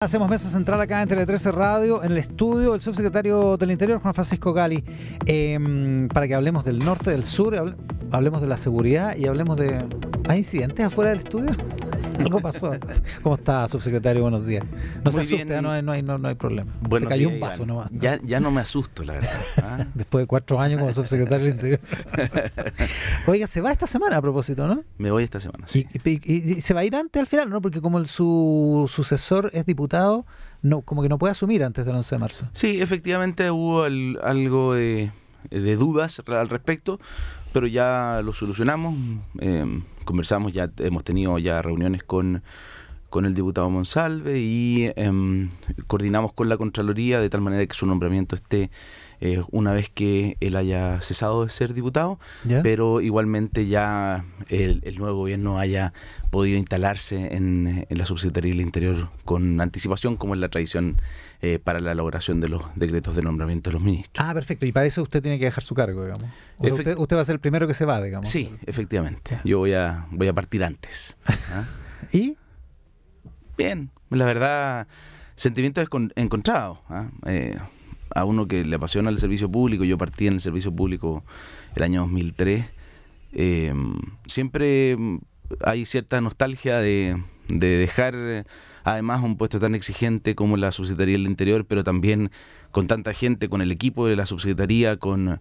Hacemos mesa central acá en Tele 13 Radio, en el estudio del subsecretario del Interior, Juan Francisco Gali, para que hablemos del norte, del sur, hablemos de la seguridad y hablemos de... ¿Hay incidentes afuera del estudio? ¿Algo pasó? ¿Cómo está, subsecretario? Buenos días. No se asuste, no hay problema. Se cayó un vaso nomás. Ya no me asusto, la verdad. ¿Ah? Después de 4 años como subsecretario del Interior. Oiga, se va esta semana a propósito, ¿no? Me voy esta semana, sí. Y se va a ir antes al final, ¿no? Porque como su sucesor es diputado, no, como que no puede asumir antes del 11 de marzo. Sí, efectivamente hubo algo de dudas al respecto, pero ya lo solucionamos. Conversamos, ya hemos tenido ya reuniones con el diputado Monsalve y coordinamos con la Contraloría de tal manera que su nombramiento esté una vez que él haya cesado de ser diputado, ¿ya? Pero igualmente ya el nuevo gobierno haya podido instalarse en la Subsecretaría del Interior con anticipación, como es la tradición para la elaboración de los decretos de nombramiento de los ministros. Ah, perfecto. Y para eso usted tiene que dejar su cargo, digamos. O sea, usted va a ser el primero que se va, digamos. Sí, efectivamente. Yo voy a partir antes. ¿Ah? ¿Y? Bien, la verdad, sentimientos encontrados. A uno que le apasiona el servicio público, yo partí en el servicio público el año 2003, siempre hay cierta nostalgia de dejar además un puesto tan exigente como la Subsecretaría del Interior, pero también con tanta gente, con el equipo de la Subsecretaría, con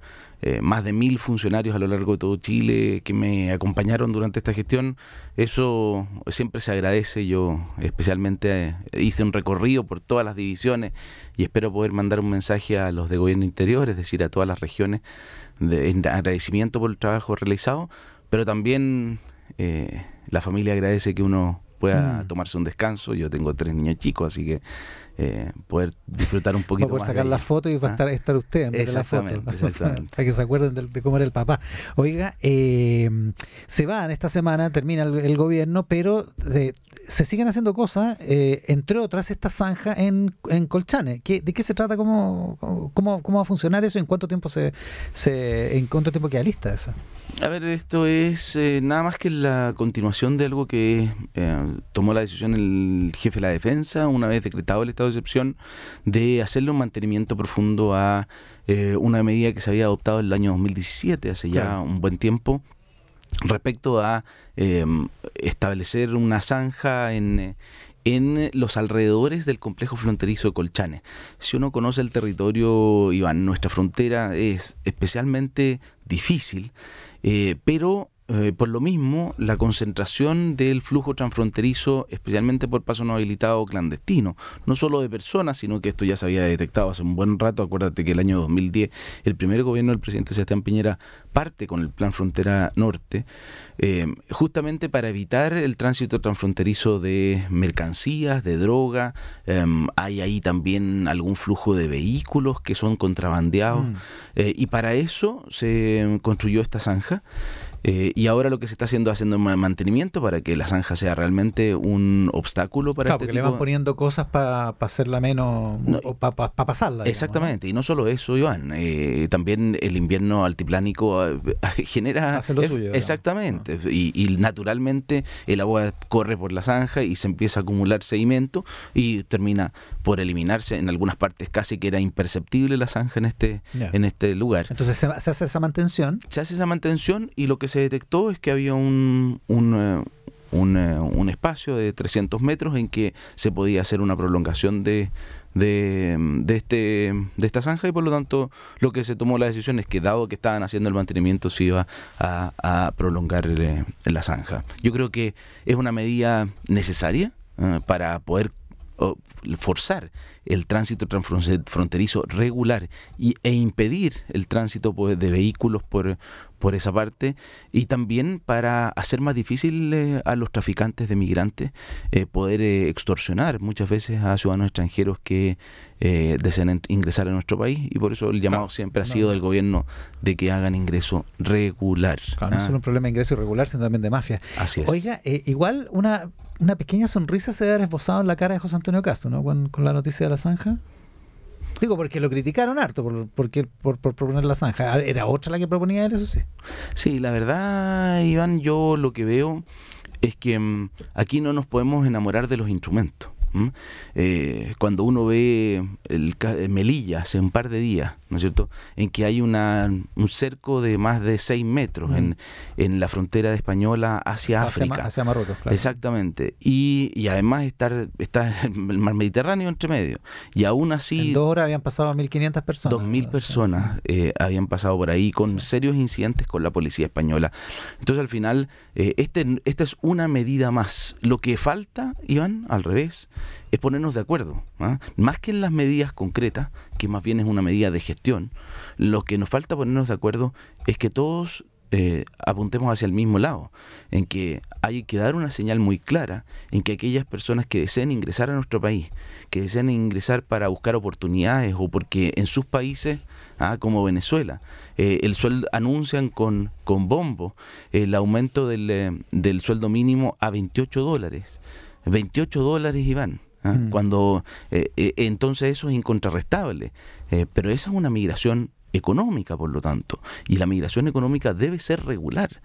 más de 1000 funcionarios a lo largo de todo Chile que me acompañaron durante esta gestión. Eso siempre se agradece. Yo especialmente hice un recorrido por todas las divisiones y espero poder mandar un mensaje a los de Gobierno Interior, es decir, a todas las regiones, de agradecimiento por el trabajo realizado, pero también la familia agradece que uno pueda tomarse un descanso. Yo tengo 3 niños chicos, así que poder disfrutar un poquito más. Va a sacar la foto y va a estar usted en vez de la foto. Exactamente. Para que se acuerden de cómo era el papá. Oiga, se van esta semana, termina el gobierno, pero se siguen haciendo cosas, entre otras esta zanja en Colchane. ¿De qué se trata? ¿Cómo va a funcionar eso? ¿En cuánto tiempo queda lista esa? A ver, esto es nada más que la continuación de algo que tomó la decisión el jefe de la defensa, una vez decretado el estado de excepción, de hacerle un mantenimiento profundo a una medida que se había adoptado en el año 2017, hace ya un buen tiempo, respecto a establecer una zanja en los alrededores del complejo fronterizo de Colchane. Si uno conoce el territorio, Iván, nuestra frontera es especialmente difícil, pero por lo mismo, la concentración del flujo transfronterizo, especialmente por paso no habilitado clandestino, no solo de personas, sino que esto ya se había detectado hace un buen rato. Acuérdate que el año 2010, el primer gobierno del presidente Sebastián Piñera parte con el Plan Frontera Norte, justamente para evitar el tránsito transfronterizo de mercancías, de droga. Hay ahí también algún flujo de vehículos que son contrabandeados, y para eso se construyó esta zanja. Y ahora lo que se está haciendo mantenimiento para que la zanja sea realmente un obstáculo para porque le van poniendo cosas para hacerla menos, o para pasarla. Exactamente, digamos, ¿no? Y no solo eso, Iván, también el invierno altiplánico genera... Hace lo suyo. Exactamente, y naturalmente el agua corre por la zanja y se empieza a acumular sedimento y termina por eliminarse. En algunas partes casi que era imperceptible la zanja en este lugar. Entonces se hace esa mantención. Se hace esa mantención y lo que se detectó es que había un espacio de 300 metros en que se podía hacer una prolongación de esta zanja, y por lo tanto lo que se tomó la decisión es que, dado que estaban haciendo el mantenimiento, se iba a prolongar la zanja. Yo creo que es una medida necesaria para poder forzar el tránsito transfronterizo regular e impedir el tránsito de vehículos por esa parte, y también para hacer más difícil a los traficantes de migrantes poder extorsionar muchas veces a ciudadanos extranjeros que deseen ingresar a nuestro país, y por eso el llamado siempre ha sido del gobierno de que hagan ingreso regular. Claro, no es solo un problema de ingreso irregular, sino también de mafia. Así es. Oiga, igual una pequeña sonrisa se debe haber esbozado en la cara de José Antonio Castro, ¿no? Con la noticia de la zanja. Digo, porque lo criticaron harto por proponer la zanja. Era otra la que proponía él, eso sí. Sí, la verdad, Iván, yo lo que veo es que aquí no nos podemos enamorar de los instrumentos. Cuando uno ve Melilla hace un par de días, ¿no es cierto?, en que hay un cerco de más de 6 metros en la frontera española hacia África. Hacia Marruecos, claro. Exactamente. Y además está el mar Mediterráneo entre medio. Y aún así... En 2 horas habían pasado 1.500 personas. 2.000 personas habían pasado por ahí con serios incidentes con la policía española. Entonces, al final, esta es una medida más. Lo que falta, Iván, al revés, es ponernos de acuerdo. Más que en las medidas concretas, que más bien es una medida de gestión, lo que nos falta ponernos de acuerdo es que todos apuntemos hacia el mismo lado, en que hay que dar una señal muy clara en que aquellas personas que deseen ingresar a nuestro país, que deseen ingresar para buscar oportunidades o porque en sus países, como Venezuela, el sueldo anuncian con bombo el aumento del sueldo mínimo a $28. $28, Iván. Cuando entonces eso es incontrarrestable, pero esa es una migración económica, por lo tanto, y la migración económica debe ser regular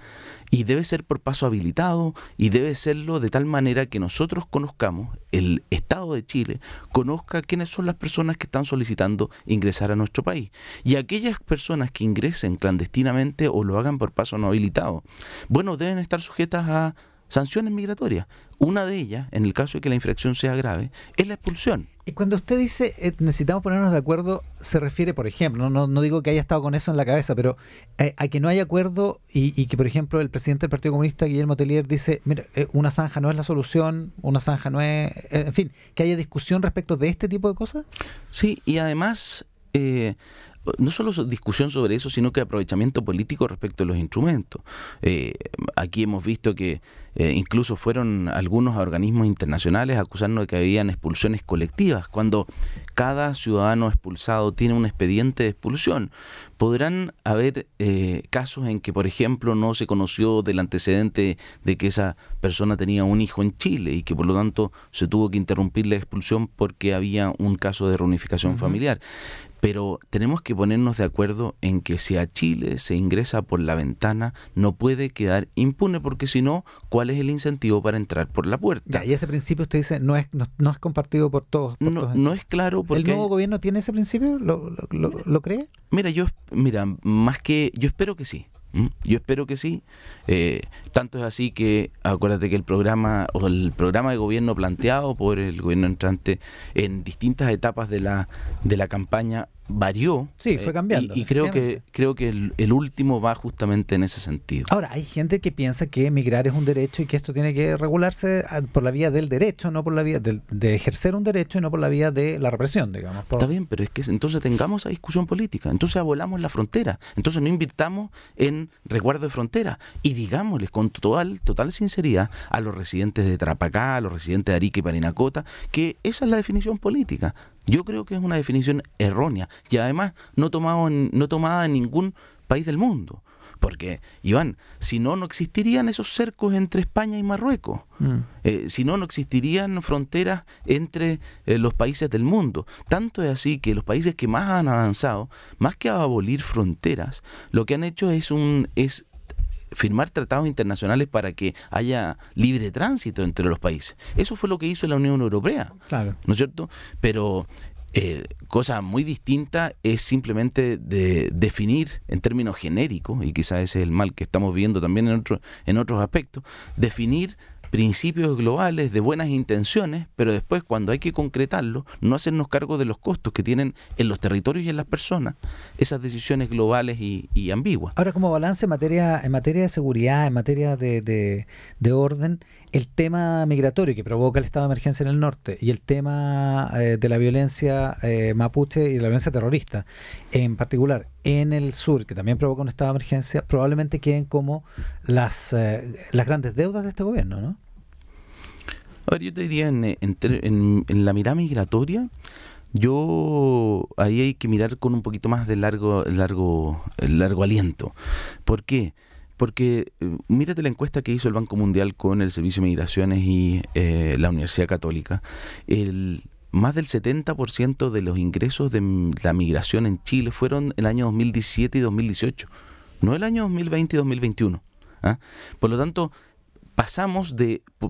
y debe ser por paso habilitado y debe serlo de tal manera que nosotros conozcamos, el Estado de Chile conozca quiénes son las personas que están solicitando ingresar a nuestro país, y aquellas personas que ingresen clandestinamente o lo hagan por paso no habilitado, bueno, deben estar sujetas a sanciones migratorias. Una de ellas, en el caso de que la infracción sea grave, es la expulsión. Y cuando usted dice necesitamos ponernos de acuerdo, se refiere, por ejemplo, no digo que haya estado con eso en la cabeza, pero a que no haya acuerdo y que, por ejemplo, el presidente del Partido Comunista, Guillermo Tellier, dice, mira, una zanja no es la solución, una zanja no es... en fin, que haya discusión respecto de este tipo de cosas. Sí, y además... no solo discusión sobre eso, sino que aprovechamiento político respecto a los instrumentos. Aquí hemos visto que incluso fueron algunos organismos internacionales acusando de que habían expulsiones colectivas, cuando cada ciudadano expulsado tiene un expediente de expulsión. Podrán haber casos en que, por ejemplo, no se conoció del antecedente de que esa persona tenía un hijo en Chile y que por lo tanto se tuvo que interrumpir la expulsión porque había un caso de reunificación familiar. Pero tenemos que ponernos de acuerdo en que si a Chile se ingresa por la ventana, no puede quedar impune, porque si no, ¿cuál es el incentivo para entrar por la puerta? Ya, y ese principio usted dice no es compartido por todos. No es claro porque... ¿El nuevo gobierno tiene ese principio? ¿Lo cree? Mira, más que... Yo espero que sí. Yo espero que sí. Tanto es así que acuérdate que el programa de gobierno planteado por el gobierno entrante en distintas etapas de la campaña varió. Sí, fue cambiando. Y creo que el último va justamente en ese sentido. Ahora, hay gente que piensa que emigrar es un derecho y que esto tiene que regularse por la vía del derecho, no por la vía de ejercer un derecho y no por la vía de la represión, digamos. Está bien, pero es que entonces tengamos esa discusión política, entonces abolamos la frontera, entonces no invirtamos en resguardo de frontera y digámosles con total sinceridad a los residentes de Tarapacá, a los residentes de Arica y Parinacota, que esa es la definición política. Yo creo que es una definición errónea y además no tomada en ningún país del mundo. Porque, Iván, si no existirían esos cercos entre España y Marruecos. Si no existirían fronteras entre los países del mundo. Tanto es así que los países que más han avanzado, más que abolir fronteras, lo que han hecho es firmar tratados internacionales para que haya libre tránsito entre los países. Eso fue lo que hizo la Unión Europea. Claro. ¿No es cierto? Pero cosa muy distinta es simplemente de definir en términos genéricos, y quizás ese es el mal que estamos viendo también en otros aspectos, definir principios globales de buenas intenciones, pero después cuando hay que concretarlo, no hacernos cargo de los costos que tienen en los territorios y en las personas esas decisiones globales y ambiguas. Ahora, como balance en materia de seguridad, en materia de orden, el tema migratorio que provoca el estado de emergencia en el norte y el tema de la violencia mapuche y de la violencia terrorista, en particular en el sur, que también provoca un estado de emergencia, probablemente queden como las grandes deudas de este gobierno, ¿no? A ver, yo te diría en la mirada migratoria, ahí hay que mirar con un poquito más de largo aliento. ¿Por qué? Porque mírate la encuesta que hizo el Banco Mundial con el Servicio de Migraciones y la Universidad Católica. Más del 70% de los ingresos de la migración en Chile fueron el año 2017 y 2018, no el año 2020 y 2021. Por lo tanto, pasamos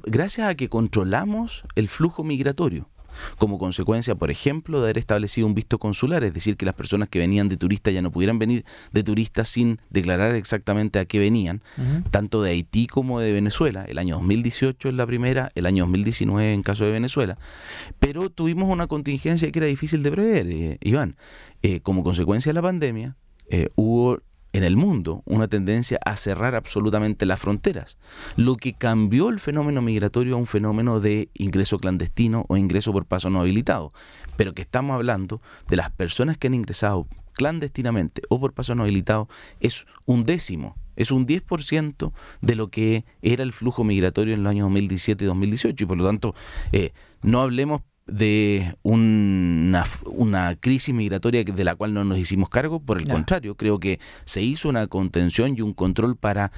gracias a que controlamos el flujo migratorio, como consecuencia, por ejemplo, de haber establecido un visto consular, es decir, que las personas que venían de turistas ya no pudieran venir de turistas sin declarar exactamente a qué venían, tanto de Haití como de Venezuela. El año 2018 es la primera, el año 2019 en caso de Venezuela, pero tuvimos una contingencia que era difícil de prever, Iván. Como consecuencia de la pandemia, hubo en el mundo una tendencia a cerrar absolutamente las fronteras, lo que cambió el fenómeno migratorio a un fenómeno de ingreso clandestino o ingreso por paso no habilitado, pero que estamos hablando de las personas que han ingresado clandestinamente o por paso no habilitado, es un décimo, es un 10% de lo que era el flujo migratorio en los años 2017 y 2018, y por lo tanto no hablemos de una crisis migratoria de la cual no nos hicimos cargo. Por el contrario, creo que se hizo una contención y un control para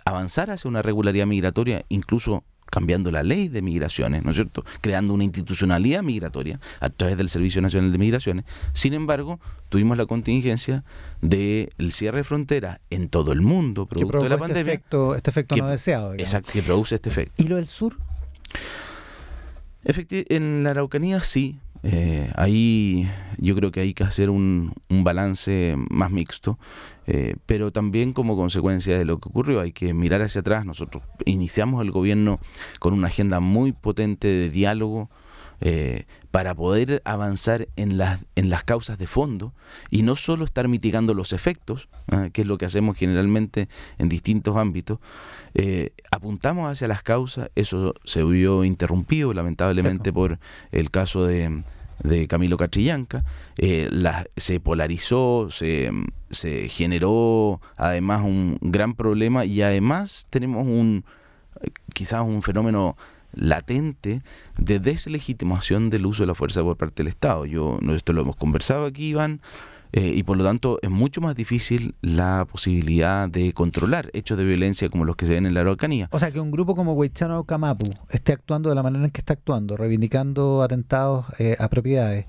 avanzar hacia una regularidad migratoria, incluso cambiando la ley de migraciones, ¿no es cierto?, creando una institucionalidad migratoria a través del Servicio Nacional de Migraciones. Sin embargo, tuvimos la contingencia del cierre de fronteras en todo el mundo, producto de la pandemia. Este efecto no deseado. Exacto, que produce este efecto. ¿Y lo del sur? En la Araucanía sí, ahí yo creo que hay que hacer un balance más mixto, pero también como consecuencia de lo que ocurrió hay que mirar hacia atrás. Nosotros iniciamos el gobierno con una agenda muy potente de diálogo, para poder avanzar en las causas de fondo y no solo estar mitigando los efectos, que es lo que hacemos generalmente en distintos ámbitos. Apuntamos hacia las causas. Eso se vio interrumpido lamentablemente por el caso de Camilo Catrillanca. Se polarizó, se generó además un gran problema, y además tenemos quizás un fenómeno latente de deslegitimación del uso de la fuerza por parte del Estado. Esto lo hemos conversado aquí, Iván, y por lo tanto es mucho más difícil la posibilidad de controlar hechos de violencia como los que se ven en la Araucanía. O sea, que un grupo como Huaychano Camapu esté actuando de la manera en que está actuando, reivindicando atentados a propiedades,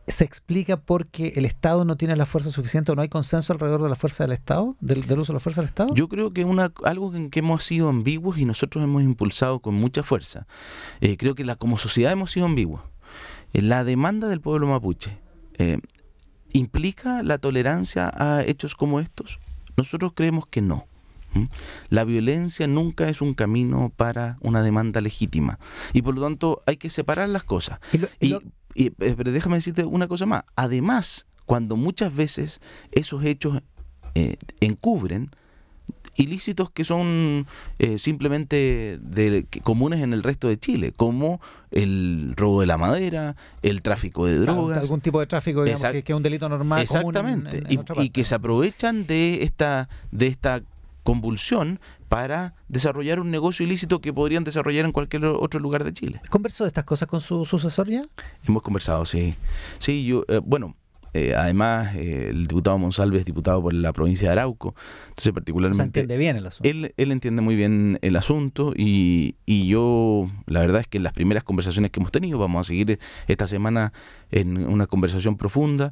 ¿se explica porque el Estado no tiene la fuerza suficiente o no hay consenso alrededor de la fuerza del Estado, del uso de la fuerza del Estado? Yo creo que algo en que hemos sido ambiguos y nosotros hemos impulsado con mucha fuerza. Creo que como sociedad hemos sido ambiguos. La demanda del pueblo mapuche ¿implica la tolerancia a hechos como estos? Nosotros creemos que no. La violencia nunca es un camino para una demanda legítima, y por lo tanto hay que separar las cosas. Pero déjame decirte una cosa más. Además, cuando muchas veces esos hechos encubren ilícitos que son simplemente comunes en el resto de Chile, como el robo de la madera, el tráfico de drogas. Algún tipo de tráfico, digamos, que es un delito normal. Exactamente. Común en otra parte. Y que se aprovechan de esta convulsión para desarrollar un negocio ilícito que podrían desarrollar en cualquier otro lugar de Chile. ¿Conversó de estas cosas con su sucesor ya? Hemos conversado, sí. Sí, además, el diputado Monsalve es diputado por la provincia de Arauco, entonces particularmente... O sea, entiende bien el asunto. Él entiende muy bien el asunto, y yo, la verdad es que en las primeras conversaciones que hemos tenido, vamos a seguir esta semana en una conversación profunda.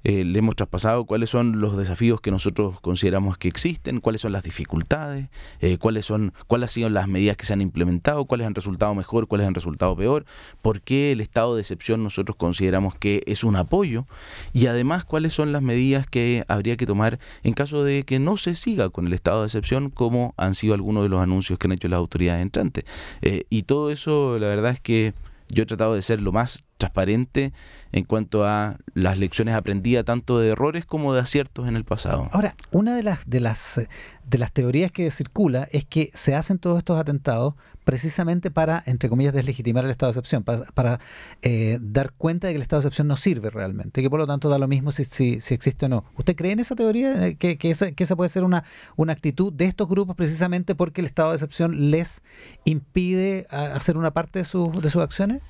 Le hemos traspasado cuáles son los desafíos que nosotros consideramos que existen, cuáles son las dificultades, cuáles han sido las medidas que se han implementado, cuáles han resultado mejor, cuáles han resultado peor, por qué el estado de excepción nosotros consideramos que es un apoyo, y además cuáles son las medidas que habría que tomar en caso de que no se siga con el estado de excepción, como han sido algunos de los anuncios que han hecho las autoridades entrantes. Y todo eso, la verdad es que yo he tratado de ser lo más transparente en cuanto a las lecciones aprendidas, tanto de errores como de aciertos en el pasado. Ahora, una de las teorías que circula es que se hacen todos estos atentados precisamente para, entre comillas, deslegitimar el estado de excepción, para dar cuenta de que el estado de excepción no sirve realmente, que por lo tanto da lo mismo si existe o no. ¿Usted cree en esa teoría? ¿Que esa puede ser una actitud de estos grupos precisamente porque el estado de excepción les impide hacer una parte de sus acciones?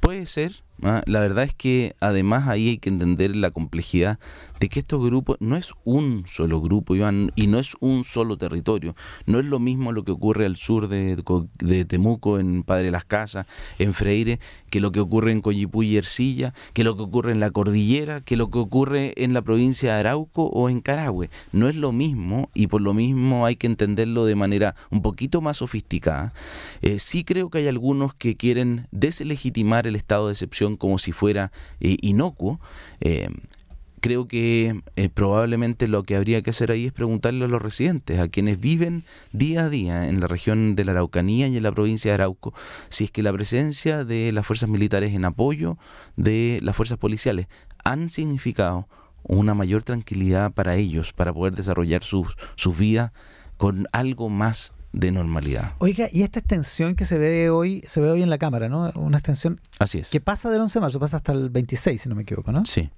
Puede ser, La verdad es que además ahí hay que entender la complejidad de que estos grupos no es un solo grupo, Iván, y no es un solo territorio. No es lo mismo lo que ocurre al sur de Temuco, en Padre Las Casas, en Freire, que lo que ocurre en Coyipulli y Ercilla, que lo que ocurre en la cordillera, que lo que ocurre en la provincia de Arauco o en Carahue. No es lo mismo, y por lo mismo hay que entenderlo de manera un poquito más sofisticada. Sí creo que hay algunos que quieren deslegitimar el estado de excepción como si fuera inocuo. Creo que probablemente lo que habría que hacer ahí es preguntarle a los residentes, a quienes viven día a día en la región de la Araucanía y en la provincia de Arauco, si es que la presencia de las fuerzas militares en apoyo de las fuerzas policiales han significado una mayor tranquilidad para ellos, para poder desarrollar sus vidas con algo más de normalidad. Oiga, y esta extensión que se ve hoy en la Cámara, ¿no? Una extensión Así es. que pasa del 11 de marzo, pasa hasta el 26, si no me equivoco, ¿no? Sí.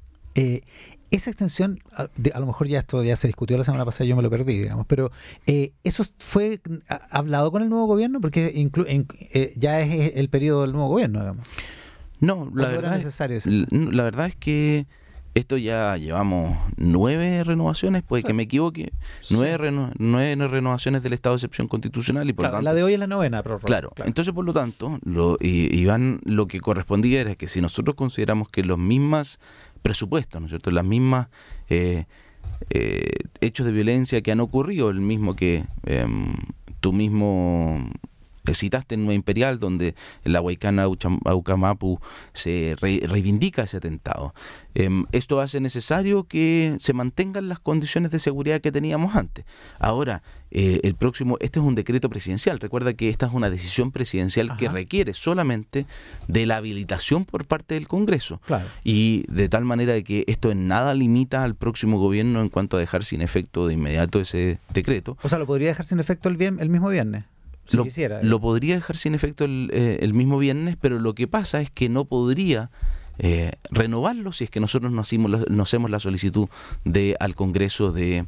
Esa extensión, a lo mejor esto ya se discutió la semana pasada, yo me lo perdí, digamos, pero ¿eso fue hablado con el nuevo gobierno? Porque ya es el periodo del nuevo gobierno, digamos. No, la verdad es que esto ya llevamos 9 renovaciones, puede que me equivoque, 9 renovaciones del estado de excepción constitucional y por lo tanto... La de hoy es la 9ª prórroga. Claro, entonces por lo tanto, Iván, lo que correspondía era que si nosotros consideramos que los mismos presupuestos, ¿no es cierto?, las mismas hechos de violencia que han ocurrido, el mismo que tú mismo citaste en Nueva Imperial, donde en la Huaycana Aucamapu se reivindica ese atentado. Esto hace necesario que se mantengan las condiciones de seguridad que teníamos antes. Ahora, este es un decreto presidencial. Recuerda que esta es una decisión presidencial que requiere solamente de la habilitación por parte del Congreso. Claro. Y de tal manera de que esto en nada limita al próximo gobierno en cuanto a dejar sin efecto de inmediato ese decreto. O sea, ¿lo podría dejar sin efecto el mismo viernes? Si quisiera. Lo podría dejar sin efecto el mismo viernes, pero lo que pasa es que no podría renovarlo si es que nosotros no hacemos la solicitud al Congreso de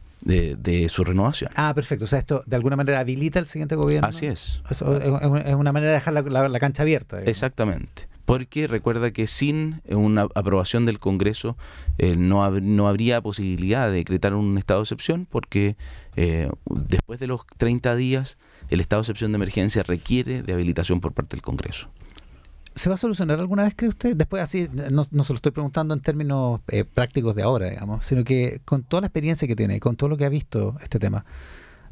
su renovación. Ah, perfecto. O sea, esto de alguna manera habilita al siguiente gobierno. Así es. Es una manera de dejar la cancha abierta, digamos. Exactamente. Porque recuerda que sin una aprobación del Congreso no habría posibilidad de decretar un estado de excepción, porque después de los 30 días el estado de excepción de emergencia requiere de habilitación por parte del Congreso. ¿Se va a solucionar alguna vez, cree usted? Después, así, no se lo estoy preguntando en términos prácticos de ahora, digamos, sino que con toda la experiencia que tiene, con todo lo que ha visto este tema,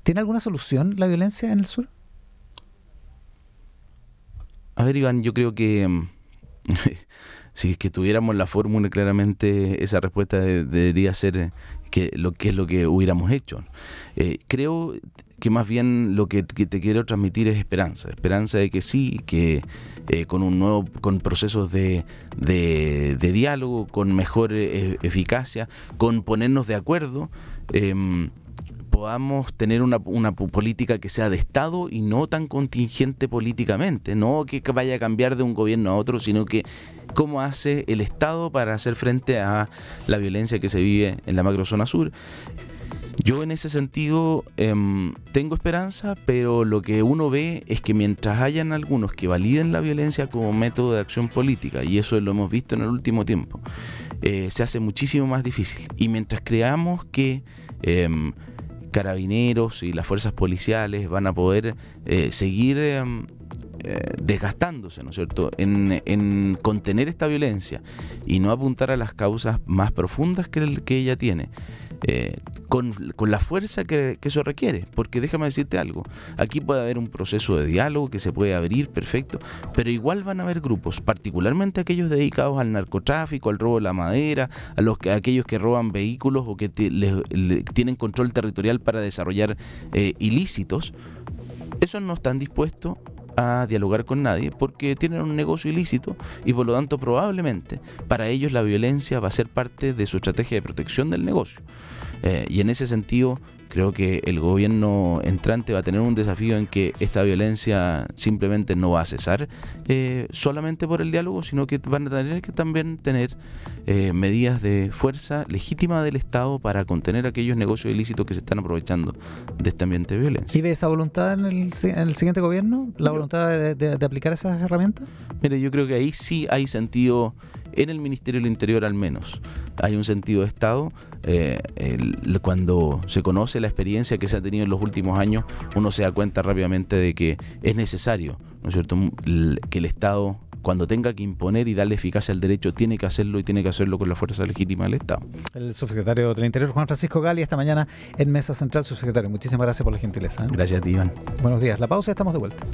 ¿tiene alguna solución la violencia en el sur? A ver, Iván, yo creo que si es que tuviéramos la fórmula, claramente esa respuesta debería ser lo que hubiéramos hecho. Creo que más bien lo que te quiero transmitir es esperanza de que sí, que con procesos de diálogo, con mejor eficacia, con ponernos de acuerdo, podamos tener una política que sea de Estado y no tan contingente políticamente, no que vaya a cambiar de un gobierno a otro, sino que cómo hace el Estado para hacer frente a la violencia que se vive en la macrozona sur. Yo en ese sentido tengo esperanza, pero lo que uno ve es que mientras hayan algunos que validen la violencia como método de acción política, y eso lo hemos visto en el último tiempo, se hace muchísimo más difícil. Y mientras creamos que carabineros y las fuerzas policiales van a poder seguir desgastándose, ¿no es cierto?, en contener esta violencia y no apuntar a las causas más profundas que ella tiene, con la fuerza que eso requiere, porque déjame decirte algo, aquí puede haber un proceso de diálogo que se puede abrir, perfecto, pero igual van a haber grupos, particularmente aquellos dedicados al narcotráfico, al robo de la madera, aquellos que roban vehículos o que tienen control territorial para desarrollar ilícitos. Esos no están dispuestos a dialogar con nadie porque tienen un negocio ilícito y por lo tanto probablemente para ellos la violencia va a ser parte de su estrategia de protección del negocio. Y en ese sentido creo que el gobierno entrante va a tener un desafío en que esta violencia simplemente no va a cesar solamente por el diálogo, sino que van a tener que también tener medidas de fuerza legítima del Estado para contener aquellos negocios ilícitos que se están aprovechando de este ambiente de violencia. ¿Y ve esa voluntad en el siguiente gobierno? ¿La voluntad de aplicar esas herramientas? Mire, yo creo que ahí sí hay sentido, en el Ministerio del Interior al menos, hay un sentido de Estado. Cuando se conoce la experiencia que se ha tenido en los últimos años, uno se da cuenta rápidamente de que es necesario, ¿no es cierto?, que el Estado, cuando tenga que imponer y darle eficacia al derecho, tiene que hacerlo, y tiene que hacerlo con la fuerza legítima del Estado. El subsecretario del Interior, Juan Francisco Gali, esta mañana en Mesa Central. Subsecretario, muchísimas gracias por la gentileza. Gracias a ti, Iván. Buenos días. La pausa, estamos de vuelta.